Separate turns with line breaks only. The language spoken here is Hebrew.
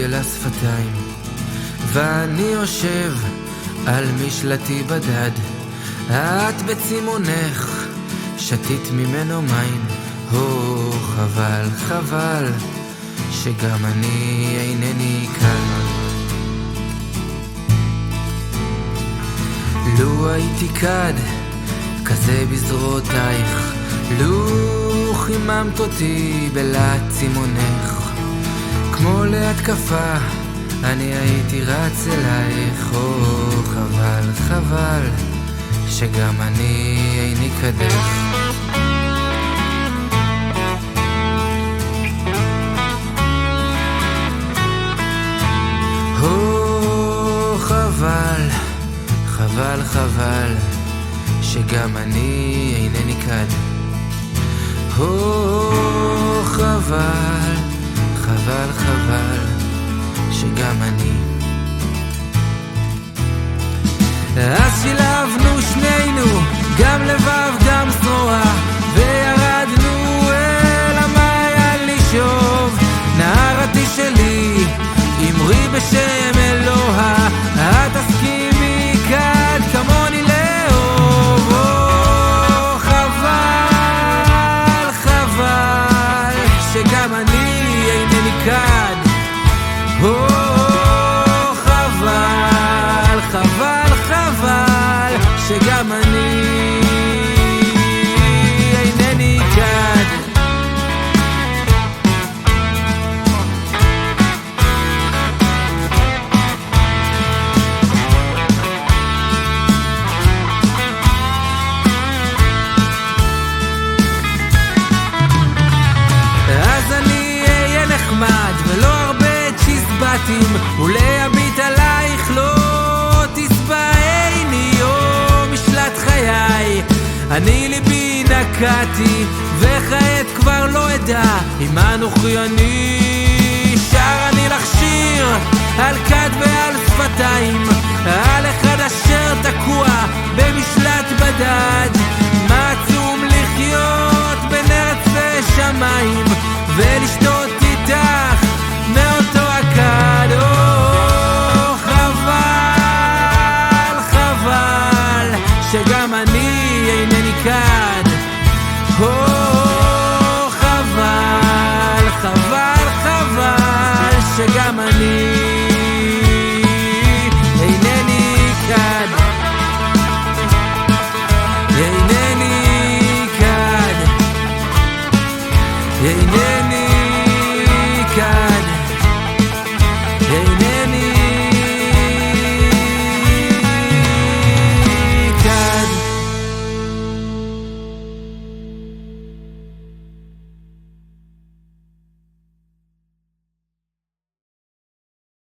רגל השפתיים, ואני יושב על משלתי בדד. את בצימונך שתית ממנו מים. חבל, חבל שגם אני אינני כאן. לו הייתי כד כזה בזרועותייך, לו חיממת אותי בלהט צימונך, כמו להתקפה אני הייתי רץ אלייך. חבל, חבל שגם אני איני כדך. חבל, חבל, חבל שגם אני אינני כד. חבל, חבל, חבל שגם אני. אז שילבנו שנינו, גם לבב גם זרוע, וירדנו אל המעיין לשאוב. נערתי שלי אמרי בשם אלוה, את תסכימי כד כמוני לאהוב. חבל, חבל שגם אני אינני כד. חבל, חבל, חבל שגם אני אינני כד. אז אני אהיה נחמד ולא הרבה צ'יזבטים, ולהביט עלייך לא תסבעיני. משלט חיי אני ליבי נקעתי, וכעת כבר לא אדע אם אנוכי אני. שר אני לך שיר על כד ועל שפתיים, על אחד אשר תקוע במשלט בדד. מה עצום לחיות בין ארץ ושמיים, ולשתות איתך מאותו הכד. חבל, חבל שגם אני אינני כד. חבל, חבל, חבל שגם אני אינני כד. אינני כד, אינני כד, אינני